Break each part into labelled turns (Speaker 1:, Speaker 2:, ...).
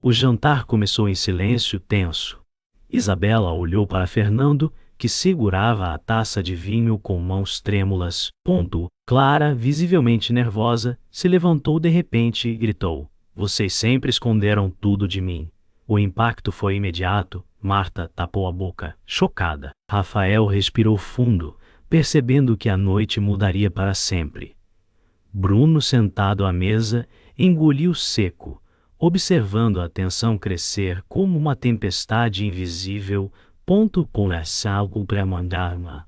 Speaker 1: O jantar começou em silêncio tenso. Isabela olhou para Fernando, que segurava a taça de vinho com mãos trêmulas. Clara, visivelmente nervosa, se levantou de repente e gritou: "Vocês sempre esconderam tudo de mim." O impacto foi imediato. Marta tapou a boca, chocada. Rafael respirou fundo, percebendo que a noite mudaria para sempre. Bruno, sentado à mesa, engoliu seco, observando a tensão crescer como uma tempestade invisível. Algo para mandar-me.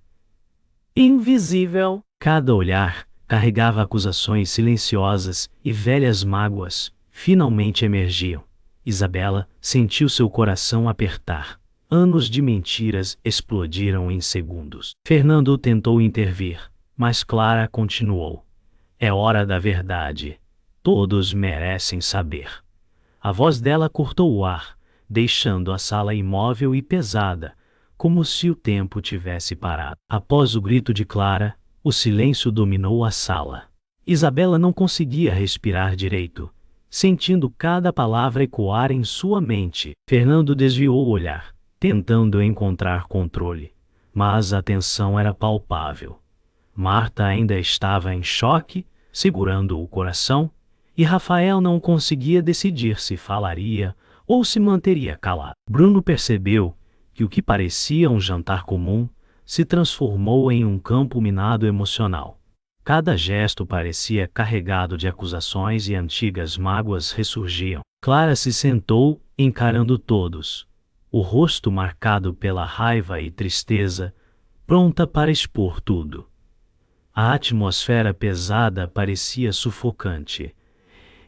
Speaker 1: Invisível. Cada olhar carregava acusações silenciosas e velhas mágoas finalmente emergiam. Isabela sentiu seu coração apertar. Anos de mentiras explodiram em segundos. Fernando tentou intervir, mas Clara continuou: "É hora da verdade. Todos merecem saber." A voz dela cortou o ar, deixando a sala imóvel e pesada, como se o tempo tivesse parado. Após o grito de Clara, o silêncio dominou a sala. Isabela não conseguia respirar direito, sentindo cada palavra ecoar em sua mente. Fernando desviou o olhar, tentando encontrar controle, mas a tensão era palpável. Marta ainda estava em choque, segurando o coração, e Rafael não conseguia decidir se falaria ou se manteria calado. Bruno percebeu que o que parecia um jantar comum se transformou em um campo minado emocional. Cada gesto parecia carregado de acusações e antigas mágoas ressurgiam. Clara se sentou, encarando todos, o rosto marcado pela raiva e tristeza, pronta para expor tudo. A atmosfera pesada parecia sufocante,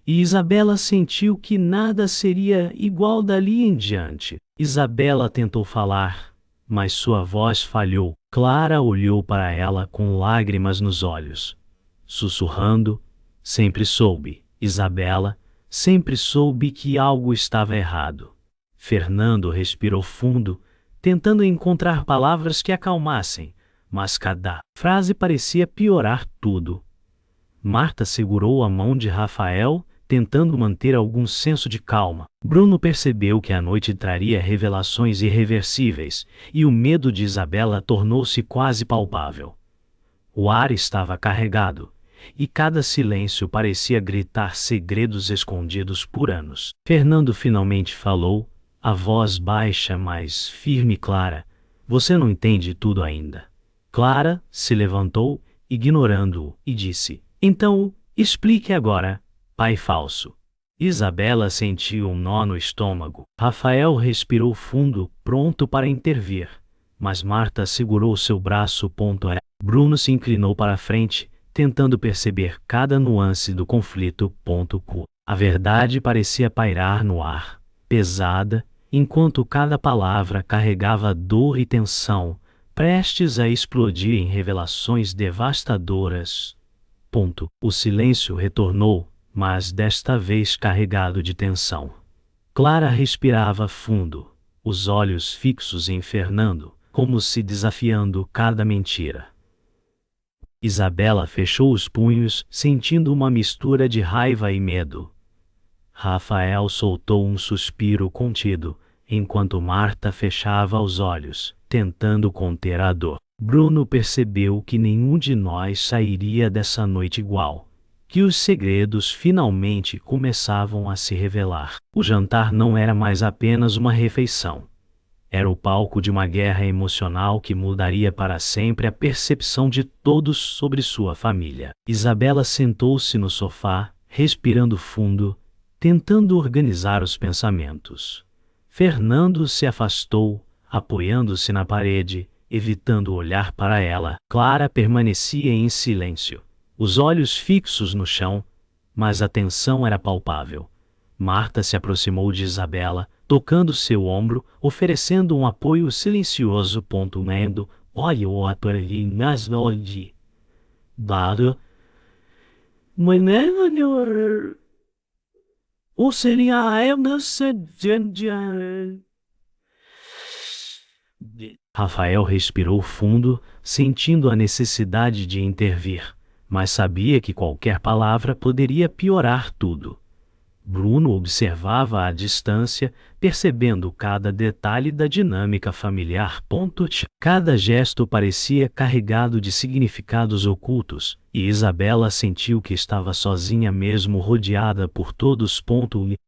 Speaker 1: e Isabela sentiu que nada seria igual dali em diante. Isabela tentou falar, mas sua voz falhou. Clara olhou para ela com lágrimas nos olhos, sussurrando: "Sempre soube, Isabela, sempre soube que algo estava errado." Fernando respirou fundo, tentando encontrar palavras que acalmassem, mas cada frase parecia piorar tudo. Marta segurou a mão de Rafael, tentando manter algum senso de calma. Bruno percebeu que a noite traria revelações irreversíveis, e o medo de Isabela tornou-se quase palpável. O ar estava carregado, e cada silêncio parecia gritar segredos escondidos por anos. Fernando finalmente falou, a voz baixa mas firme e clara: "Você não entende tudo ainda." Clara se levantou, ignorando-o, e disse: "Então, explique agora, pai falso." Isabela sentiu um nó no estômago. Rafael respirou fundo, pronto para intervir, mas Marta segurou seu braço. Bruno se inclinou para a frente, tentando perceber cada nuance do conflito. A verdade parecia pairar no ar, pesada, enquanto cada palavra carregava dor e tensão, prestes a explodir em revelações devastadoras. O silêncio retornou, mas desta vez carregado de tensão. Clara respirava fundo, os olhos fixos em Fernando, como se desafiando cada mentira. Isabela fechou os punhos, sentindo uma mistura de raiva e medo. Rafael soltou um suspiro contido, enquanto Marta fechava os olhos, tentando conter a dor. Bruno percebeu que nenhum de nós sairia dessa noite igual, que os segredos finalmente começavam a se revelar. O jantar não era mais apenas uma refeição. Era o palco de uma guerra emocional que mudaria para sempre a percepção de todos sobre sua família. Isabela sentou-se no sofá, respirando fundo, tentando organizar os pensamentos. Fernando se afastou, apoiando-se na parede, evitando olhar para ela. Clara permanecia em silêncio, os olhos fixos no chão, mas a tensão era palpável. Marta se aproximou de Isabela, tocando seu ombro, oferecendo um apoio silencioso. Mendo, olha o ator ali nas olhos. Dado. Maneiro. Ou seria a Rafael respirou fundo, sentindo a necessidade de intervir, mas sabia que qualquer palavra poderia piorar tudo. Bruno observava à distância, percebendo cada detalhe da dinâmica familiar. Cada gesto parecia carregado de significados ocultos, e Isabela sentiu que estava sozinha mesmo rodeada por todos.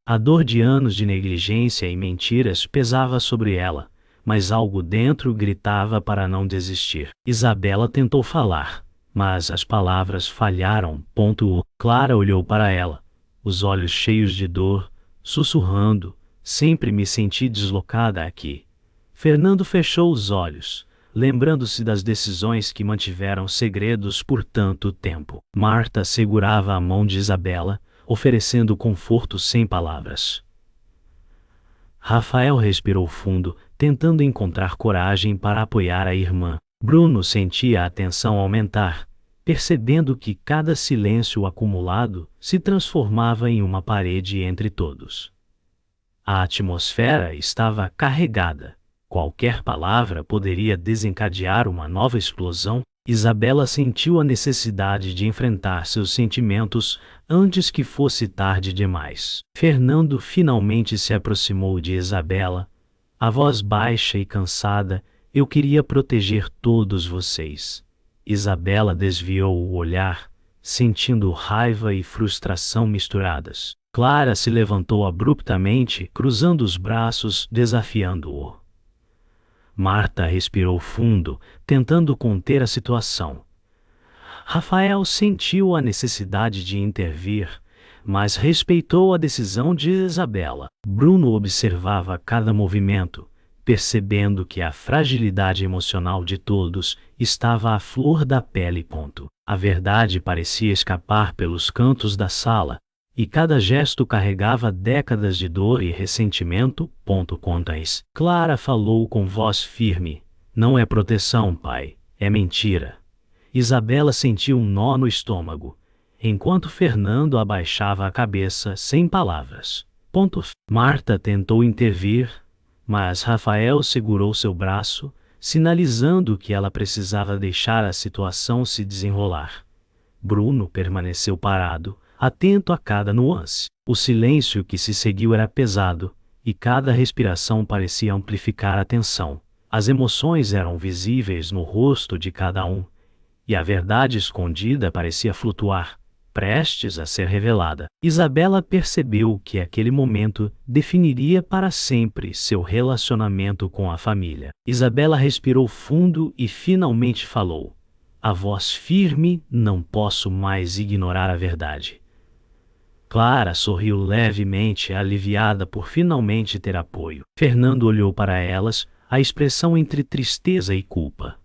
Speaker 1: A dor de anos de negligência e mentiras pesava sobre ela, mas algo dentro gritava para não desistir. Isabela tentou falar, mas as palavras falharam. Clara olhou para ela, os olhos cheios de dor, sussurrando: sempre me senti deslocada aqui. Fernando fechou os olhos, lembrando-se das decisões que mantiveram segredos por tanto tempo. Marta segurava a mão de Isabela, oferecendo conforto sem palavras. Rafael respirou fundo, tentando encontrar coragem para apoiar a irmã. Bruno sentia a tensão aumentar, percebendo que cada silêncio acumulado se transformava em uma parede entre todos. A atmosfera estava carregada. Qualquer palavra poderia desencadear uma nova explosão. Isabela sentiu a necessidade de enfrentar seus sentimentos antes que fosse tarde demais. Fernando finalmente se aproximou de Isabela, a voz baixa e cansada: eu queria proteger todos vocês. Isabela desviou o olhar, sentindo raiva e frustração misturadas. Clara se levantou abruptamente, cruzando os braços, desafiando-o. Marta respirou fundo, tentando conter a situação. Rafael sentiu a necessidade de intervir, mas respeitou a decisão de Isabela. Bruno observava cada movimento, percebendo que a fragilidade emocional de todos estava à flor da pele. A verdade parecia escapar pelos cantos da sala, e cada gesto carregava décadas de dor e ressentimento. Clara falou com voz firme: não é proteção, pai, é mentira. Isabela sentiu um nó no estômago, enquanto Fernando abaixava a cabeça sem palavras. Marta tentou intervir, mas Rafael segurou seu braço, sinalizando que ela precisava deixar a situação se desenrolar. Bruno permaneceu parado, atento a cada nuance. O silêncio que se seguiu era pesado, e cada respiração parecia amplificar a tensão. As emoções eram visíveis no rosto de cada um, e a verdade escondida parecia flutuar, prestes a ser revelada. Isabela percebeu que aquele momento definiria para sempre seu relacionamento com a família. Isabela respirou fundo e finalmente falou, a voz firme: não posso mais ignorar a verdade. Clara sorriu levemente, aliviada por finalmente ter apoio. Fernando olhou para elas, a expressão entre tristeza e culpa.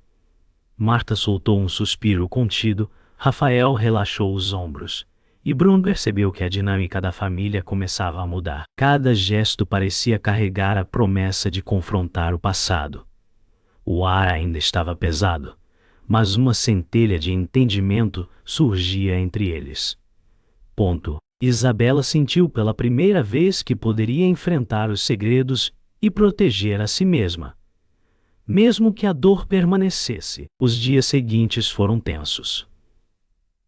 Speaker 1: Marta soltou um suspiro contido, Rafael relaxou os ombros, e Bruno percebeu que a dinâmica da família começava a mudar. Cada gesto parecia carregar a promessa de confrontar o passado. O ar ainda estava pesado, mas uma centelha de entendimento surgia entre eles. Isabela sentiu pela primeira vez que poderia enfrentar os segredos e proteger a si mesma, mesmo que a dor permanecesse. Os dias seguintes foram tensos.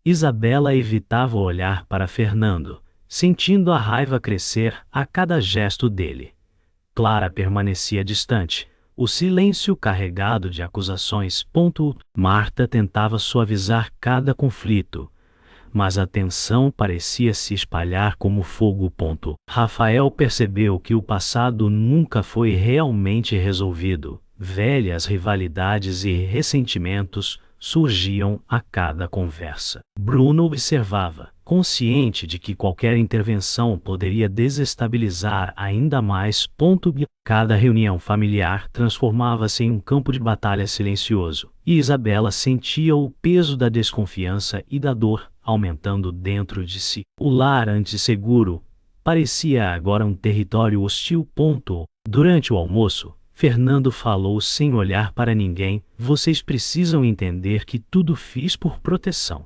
Speaker 1: Isabela evitava olhar para Fernando, sentindo a raiva crescer a cada gesto dele. Clara permanecia distante, o silêncio carregado de acusações. Marta tentava suavizar cada conflito, mas a tensão parecia se espalhar como fogo. Rafael percebeu que o passado nunca foi realmente resolvido. Velhas rivalidades e ressentimentos surgiam a cada conversa. Bruno observava, consciente de que qualquer intervenção poderia desestabilizar ainda mais. Cada reunião familiar transformava-se em um campo de batalha silencioso, e Isabela sentia o peso da desconfiança e da dor aumentando dentro de si. O lar antes seguro parecia agora um território hostil. Durante o almoço, Fernando falou sem olhar para ninguém: vocês precisam entender que tudo fiz por proteção.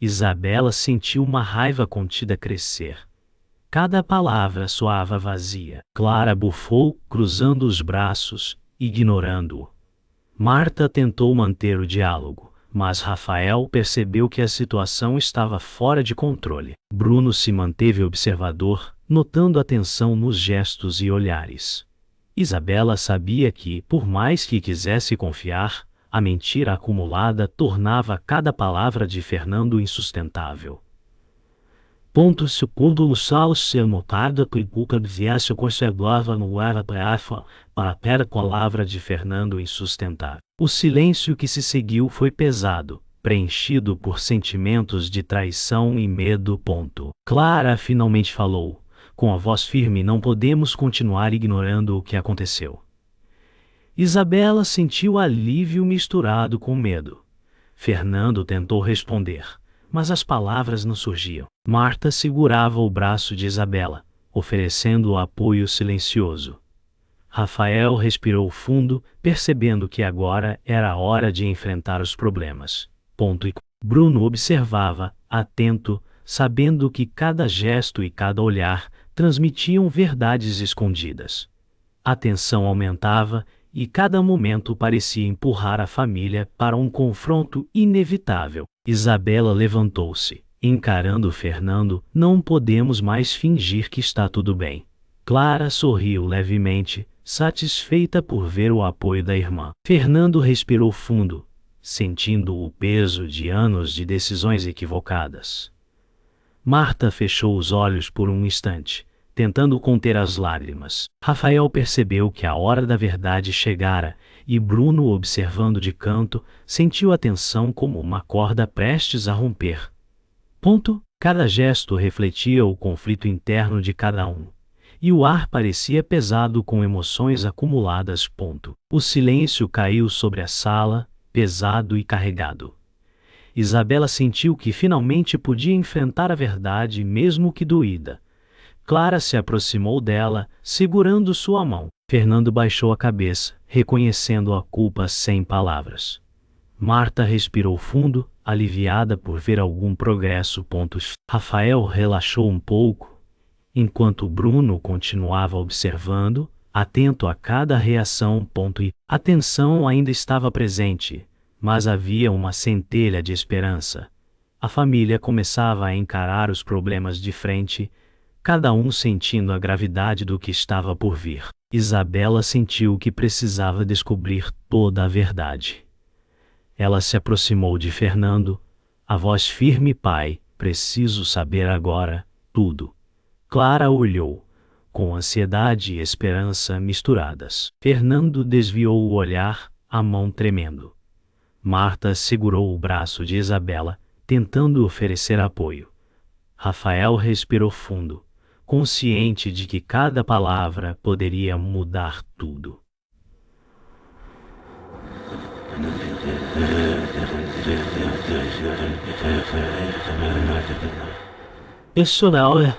Speaker 1: Isabela sentiu uma raiva contida crescer. Cada palavra soava vazia. Clara bufou, cruzando os braços, ignorando-o. Marta tentou manter o diálogo, mas Rafael percebeu que a situação estava fora de controle. Bruno se manteve observador, notando a tensão nos gestos e olhares. Isabela sabia que, por mais que quisesse confiar, a mentira acumulada tornava cada palavra de Fernando insustentável. Segundo o sal ser notada que Cuca viesse conservava no ar para a palavra de Fernando insustentável. O silêncio que se seguiu foi pesado, preenchido por sentimentos de traição e medo. Clara finalmente falou, com a voz firme: não podemos continuar ignorando o que aconteceu. Isabela sentiu alívio misturado com medo. Fernando tentou responder, mas as palavras não surgiam. Marta segurava o braço de Isabela, oferecendo apoio silencioso. Rafael respirou fundo, percebendo que agora era a hora de enfrentar os problemas. Bruno observava, atento, sabendo que cada gesto e cada olhar transmitiam verdades escondidas. A tensão aumentava e cada momento parecia empurrar a família para um confronto inevitável. Isabela levantou-se, encarando Fernando: não podemos mais fingir que está tudo bem. Clara sorriu levemente, satisfeita por ver o apoio da irmã. Fernando respirou fundo, sentindo o peso de anos de decisões equivocadas. Marta fechou os olhos por um instante, tentando conter as lágrimas. Rafael percebeu que a hora da verdade chegara, e Bruno, observando de canto, sentiu a tensão como uma corda prestes a romper. Cada gesto refletia o conflito interno de cada um, e o ar parecia pesado com emoções acumuladas. O silêncio caiu sobre a sala, pesado e carregado. Isabela sentiu que finalmente podia enfrentar a verdade, mesmo que doída. Clara se aproximou dela, segurando sua mão. Fernando baixou a cabeça, reconhecendo a culpa sem palavras. Marta respirou fundo, aliviada por ver algum progresso. Rafael relaxou um pouco, enquanto Bruno continuava observando, atento a cada reação. A tensão ainda estava presente, mas havia uma centelha de esperança. A família começava a encarar os problemas de frente, cada um sentindo a gravidade do que estava por vir. Isabela sentiu que precisava descobrir toda a verdade. Ela se aproximou de Fernando, a voz firme: pai, preciso saber agora tudo. Clara olhou, com ansiedade e esperança misturadas. Fernando desviou o olhar, a mão tremendo. Marta segurou o braço de Isabela, tentando oferecer apoio. Rafael respirou fundo, consciente de que cada palavra poderia mudar tudo. Isso não é.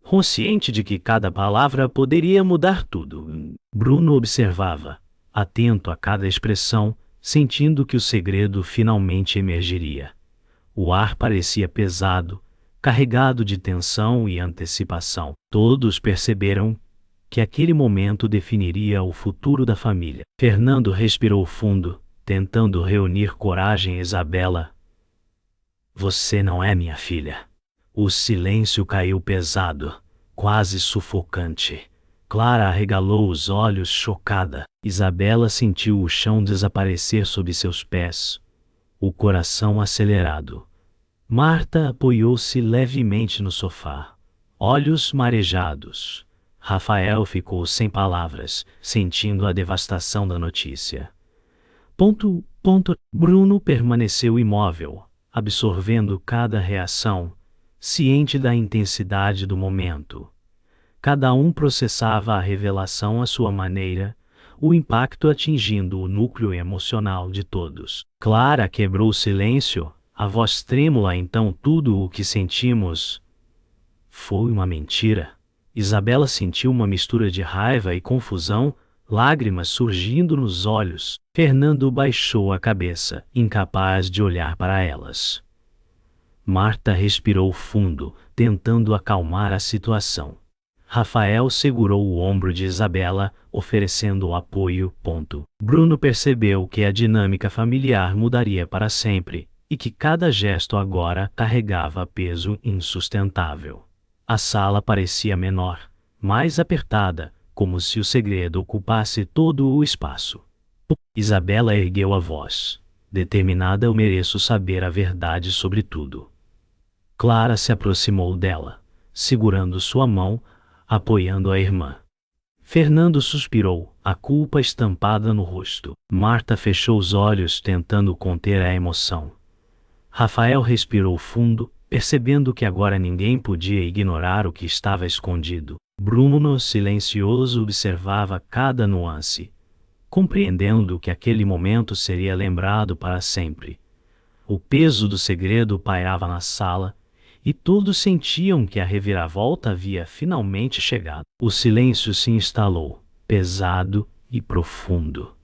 Speaker 1: Consciente de que cada palavra poderia mudar tudo, Bruno observava, atento a cada expressão, sentindo que o segredo finalmente emergiria. O ar parecia pesado, carregado de tensão e antecipação. Todos perceberam que aquele momento definiria o futuro da família. Fernando respirou fundo, tentando reunir coragem. Isabela, você não é minha filha. O silêncio caiu pesado, quase sufocante. Clara arregalou os olhos, chocada. Isabela sentiu o chão desaparecer sob seus pés, o coração acelerado. Marta apoiou-se levemente no sofá, olhos marejados. Rafael ficou sem palavras, sentindo a devastação da notícia. Bruno permaneceu imóvel, absorvendo cada reação, ciente da intensidade do momento. Cada um processava a revelação à sua maneira, o impacto atingindo o núcleo emocional de todos. Clara quebrou o silêncio, a voz trêmula: então tudo o que sentimos foi uma mentira? Isabela sentiu uma mistura de raiva e confusão, lágrimas surgindo nos olhos. Fernando baixou a cabeça, incapaz de olhar para elas. Marta respirou fundo, tentando acalmar a situação. Rafael segurou o ombro de Isabela, oferecendo apoio. Bruno percebeu que a dinâmica familiar mudaria para sempre, e que cada gesto agora carregava peso insustentável. A sala parecia menor, mais apertada, como se o segredo ocupasse todo o espaço. Isabela ergueu a voz, determinada: eu mereço saber a verdade sobre tudo. Clara se aproximou dela, segurando sua mão, apoiando a irmã. Fernando suspirou, a culpa estampada no rosto. Marta fechou os olhos tentando conter a emoção. Rafael respirou fundo, percebendo que agora ninguém podia ignorar o que estava escondido. Bruno, silencioso, observava cada nuance, compreendendo que aquele momento seria lembrado para sempre. O peso do segredo pairava na sala, e todos sentiam que a reviravolta havia finalmente chegado. O silêncio se instalou, pesado e profundo.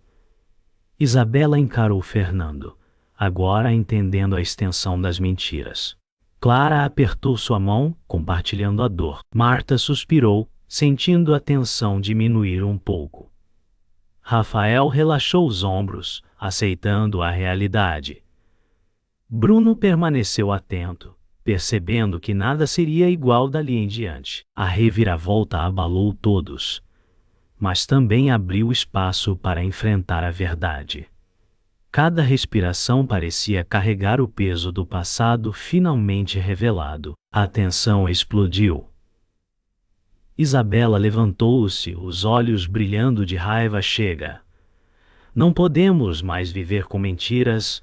Speaker 1: Isabela encarou Fernando, agora entendendo a extensão das mentiras. Clara apertou sua mão, compartilhando a dor. Marta suspirou, sentindo a tensão diminuir um pouco. Rafael relaxou os ombros, aceitando a realidade. Bruno permaneceu atento, percebendo que nada seria igual dali em diante. A reviravolta abalou todos, mas também abriu espaço para enfrentar a verdade. Cada respiração parecia carregar o peso do passado finalmente revelado. A tensão explodiu. Isabela levantou-se, os olhos brilhando de raiva. Chega! Não podemos mais viver com mentiras.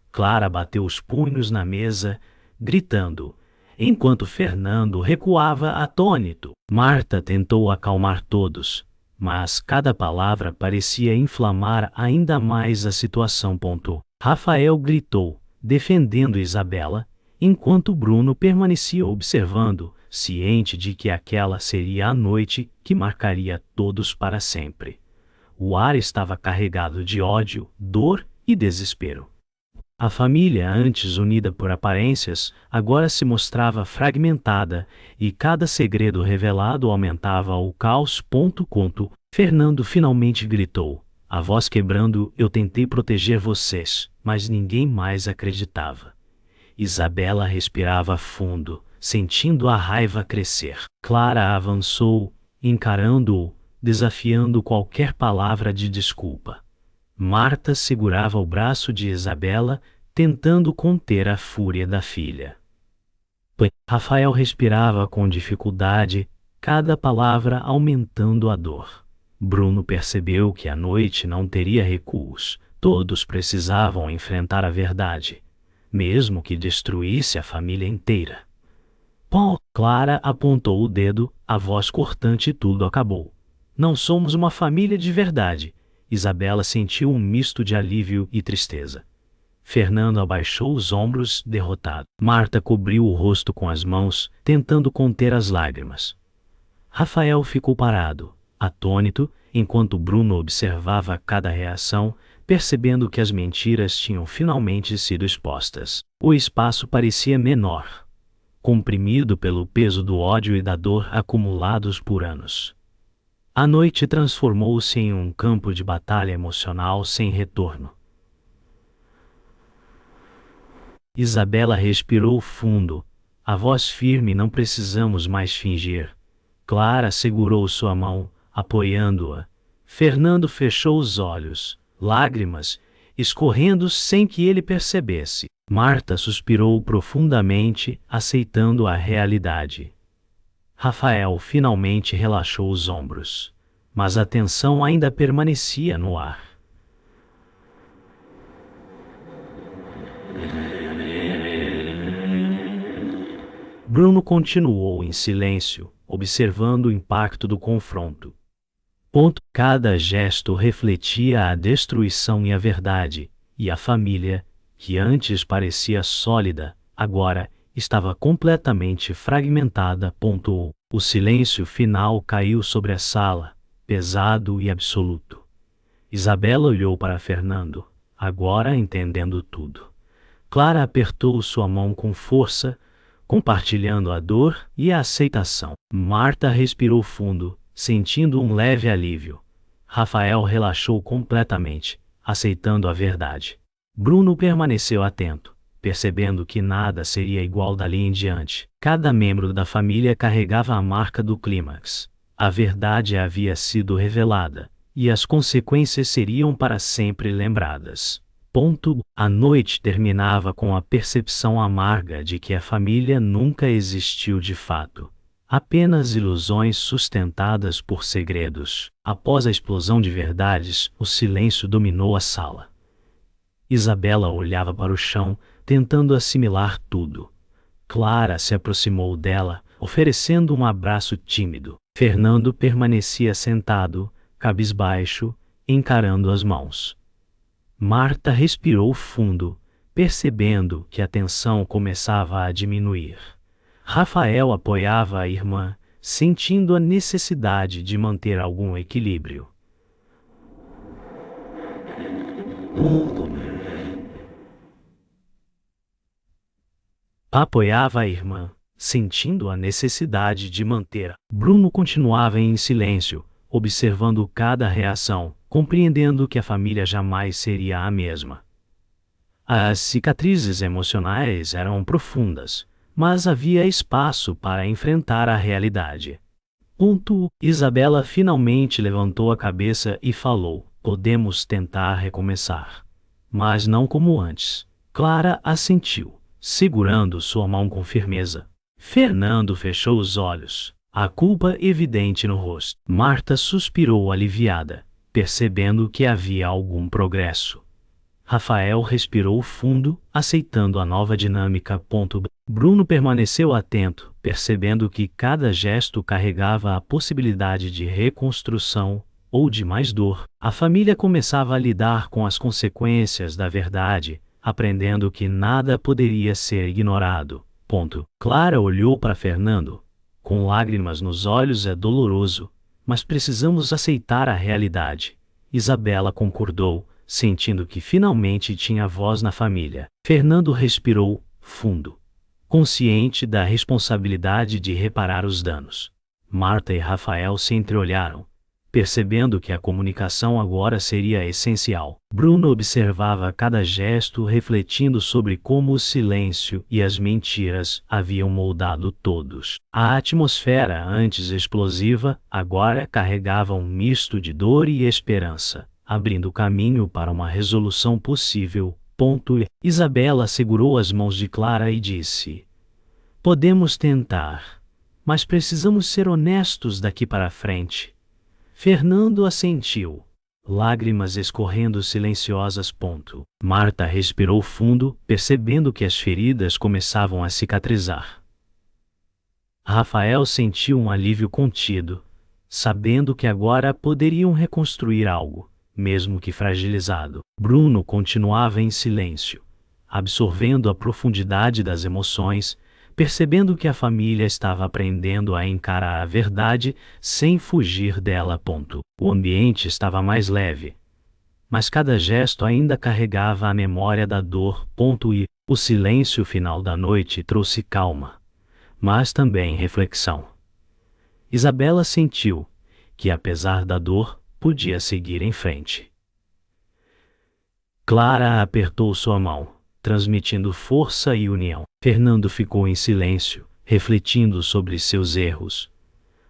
Speaker 1: Clara bateu os punhos na mesa, gritando, enquanto Fernando recuava atônito. Marta tentou acalmar todos, mas cada palavra parecia inflamar ainda mais a situação. Rafael gritou, defendendo Isabela, enquanto Bruno permanecia observando, ciente de que aquela seria a noite que marcaria todos para sempre. O ar estava carregado de ódio, dor e desespero. A família, antes unida por aparências, agora se mostrava fragmentada, e cada segredo revelado aumentava o caos. Fernando finalmente gritou, a voz quebrando: eu tentei proteger vocês, mas ninguém mais acreditava. Isabela respirava fundo, sentindo a raiva crescer. Clara avançou, encarando-o, desafiando qualquer palavra de desculpa. Marta segurava o braço de Isabela, tentando conter a fúria da filha. Rafael respirava com dificuldade, cada palavra aumentando a dor. Bruno percebeu que a noite não teria recuos. Todos precisavam enfrentar a verdade, mesmo que destruísse a família inteira. Clara apontou o dedo, a voz cortante: tudo acabou. Não somos uma família de verdade. Isabela sentiu um misto de alívio e tristeza. Fernando abaixou os ombros, derrotado. Marta cobriu o rosto com as mãos, tentando conter as lágrimas. Rafael ficou parado, atônito, enquanto Bruno observava cada reação, percebendo que as mentiras tinham finalmente sido expostas. O espaço parecia menor, comprimido pelo peso do ódio e da dor acumulados por anos. A noite transformou-se em um campo de batalha emocional sem retorno. Isabela respirou fundo, a voz firme: não precisamos mais fingir. Clara segurou sua mão, apoiando-a. Fernando fechou os olhos, lágrimas escorrendo sem que ele percebesse. Marta suspirou profundamente, aceitando a realidade. Rafael finalmente relaxou os ombros, mas a tensão ainda permanecia no ar. Bruno continuou em silêncio, observando o impacto do confronto. Cada gesto refletia a destruição e a verdade, e a família, que antes parecia sólida, agora estava completamente fragmentada. O silêncio final caiu sobre a sala, pesado e absoluto. Isabela olhou para Fernando, agora entendendo tudo. Clara apertou sua mão com força, compartilhando a dor e a aceitação. Marta respirou fundo, sentindo um leve alívio. Rafael relaxou completamente, aceitando a verdade. Bruno permaneceu atento, percebendo que nada seria igual dali em diante. Cada membro da família carregava a marca do clímax. A verdade havia sido revelada, e as consequências seriam para sempre lembradas. A noite terminava com a percepção amarga de que a família nunca existiu de fato. Apenas ilusões sustentadas por segredos. Após a explosão de verdades, o silêncio dominou a sala. Isabela olhava para o chão, tentando assimilar tudo. Clara se aproximou dela, oferecendo um abraço tímido. Fernando permanecia sentado, cabisbaixo, encarando as mãos. Marta respirou fundo, percebendo que a tensão começava a diminuir. Rafael apoiava a irmã, sentindo a necessidade de manter algum equilíbrio. Bruno continuava em silêncio, observando cada reação, compreendendo que a família jamais seria a mesma. As cicatrizes emocionais eram profundas, mas havia espaço para enfrentar a realidade. Isabela finalmente levantou a cabeça e falou: podemos tentar recomeçar. Mas não como antes. Clara assentiu, segurando sua mão com firmeza. Fernando fechou os olhos, a culpa evidente no rosto. Marta suspirou aliviada, percebendo que havia algum progresso. Rafael respirou fundo, aceitando a nova dinâmica. Bruno permaneceu atento, percebendo que cada gesto carregava a possibilidade de reconstrução ou de mais dor. A família começava a lidar com as consequências da verdade, aprendendo que nada poderia ser ignorado. Clara olhou para Fernando. Com lágrimas nos olhos, é doloroso, mas precisamos aceitar a realidade. Isabela concordou, sentindo que finalmente tinha voz na família. Fernando respirou fundo, consciente da responsabilidade de reparar os danos. Marta e Rafael se entreolharam, percebendo que a comunicação agora seria essencial. Bruno observava cada gesto, refletindo sobre como o silêncio e as mentiras haviam moldado todos. A atmosfera, antes explosiva, agora carregava um misto de dor e esperança, abrindo caminho para uma resolução possível. Isabela segurou as mãos de Clara e disse: podemos tentar, mas precisamos ser honestos daqui para frente. Fernando assentiu, lágrimas escorrendo silenciosas. Marta respirou fundo, percebendo que as feridas começavam a cicatrizar. Rafael sentiu um alívio contido, sabendo que agora poderiam reconstruir algo, mesmo que fragilizado. Bruno continuava em silêncio, absorvendo a profundidade das emoções, percebendo que a família estava aprendendo a encarar a verdade sem fugir dela. O ambiente estava mais leve, mas cada gesto ainda carregava a memória da dor. E o silêncio final da noite trouxe calma, mas também reflexão. Isabela sentiu que, apesar da dor, podia seguir em frente. Clara apertou sua mão, transmitindo força e união. Fernando ficou em silêncio, refletindo sobre seus erros.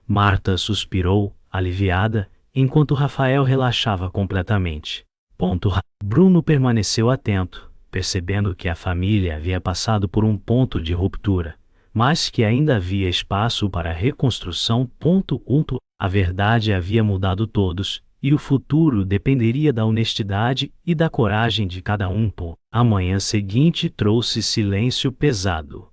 Speaker 1: Marta suspirou, aliviada, enquanto Rafael relaxava completamente. Bruno permaneceu atento, percebendo que a família havia passado por um ponto de ruptura, mas que ainda havia espaço para a reconstrução. A verdade havia mudado todos, e o futuro dependeria da honestidade e da coragem de cada um. A manhã seguinte trouxe silêncio pesado.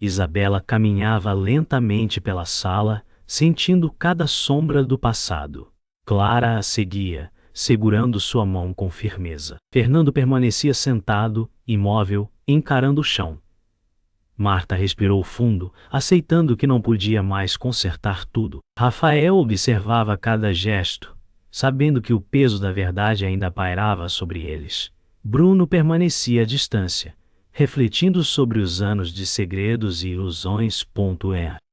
Speaker 1: Isabela caminhava lentamente pela sala, sentindo cada sombra do passado. Clara a seguia, segurando sua mão com firmeza. Fernando permanecia sentado, imóvel, encarando o chão. Marta respirou fundo, aceitando que não podia mais consertar tudo. Rafael observava cada gesto, sabendo que o peso da verdade ainda pairava sobre eles. Bruno permanecia à distância, refletindo sobre os anos de segredos e ilusões.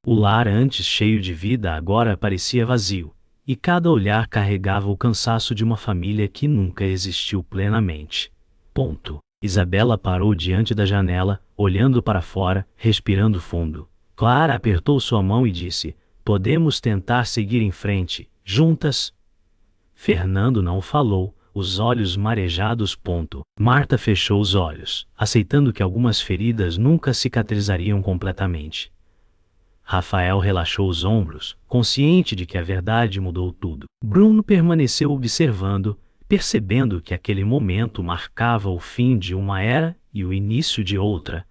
Speaker 1: O lar antes cheio de vida agora parecia vazio, e cada olhar carregava o cansaço de uma família que nunca existiu plenamente. Isabela parou diante da janela, olhando para fora, respirando fundo. Clara apertou sua mão e disse: "Podemos tentar seguir em frente, juntas?" Fernando não falou, os olhos marejados. Marta fechou os olhos, aceitando que algumas feridas nunca cicatrizariam completamente. Rafael relaxou os ombros, consciente de que a verdade mudou tudo. Bruno permaneceu observando, percebendo que aquele momento marcava o fim de uma era e o início de outra,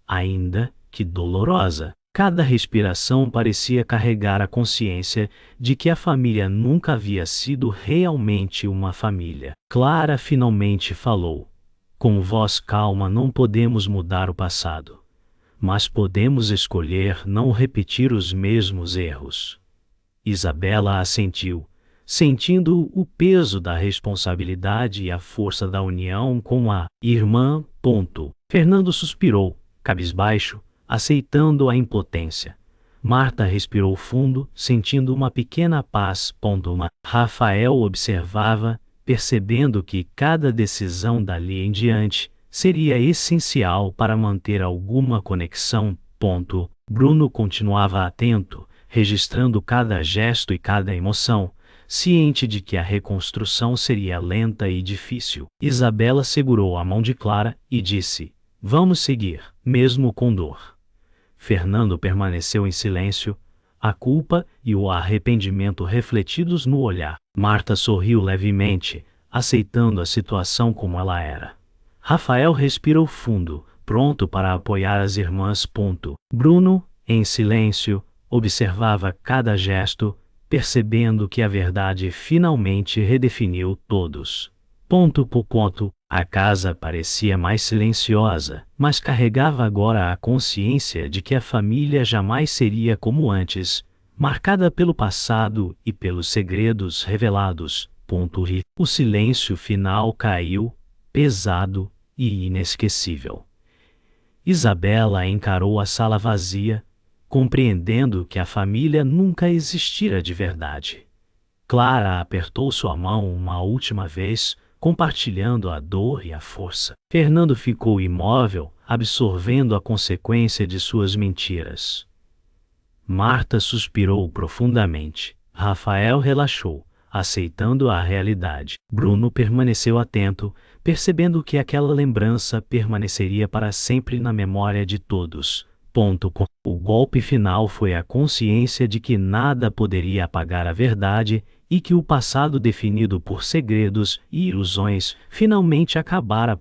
Speaker 1: ainda que dolorosa. Cada respiração parecia carregar a consciência de que a família nunca havia sido realmente uma família. Clara finalmente falou. Com voz calma: "Não podemos mudar o passado, mas podemos escolher não repetir os mesmos erros." Isabela assentiu, sentindo o peso da responsabilidade e a força da união com a irmã. Fernando suspirou, cabisbaixo, aceitando a impotência. Marta respirou fundo, sentindo uma pequena paz. Rafael observava, percebendo que cada decisão dali em diante seria essencial para manter alguma conexão. Bruno continuava atento, registrando cada gesto e cada emoção, ciente de que a reconstrução seria lenta e difícil. Isabela segurou a mão de Clara e disse: "Vamos seguir, mesmo com dor." Fernando permaneceu em silêncio, a culpa e o arrependimento refletidos no olhar. Marta sorriu levemente, aceitando a situação como ela era. Rafael respirou fundo, pronto para apoiar as irmãs. Bruno, em silêncio, observava cada gesto, percebendo que a verdade finalmente redefiniu todos. A casa parecia mais silenciosa, mas carregava agora a consciência de que a família jamais seria como antes, marcada pelo passado e pelos segredos revelados. O silêncio final caiu, pesado e inesquecível. Isabela encarou a sala vazia, compreendendo que a família nunca existira de verdade. Clara apertou sua mão uma última vez, compartilhando a dor e a força. Fernando ficou imóvel, absorvendo a consequência de suas mentiras. Marta suspirou profundamente. Rafael relaxou, aceitando a realidade. Bruno permaneceu atento, percebendo que aquela lembrança permaneceria para sempre na memória de todos. O golpe final foi a consciência de que nada poderia apagar a verdade e que o passado definido por segredos e ilusões finalmente acabara.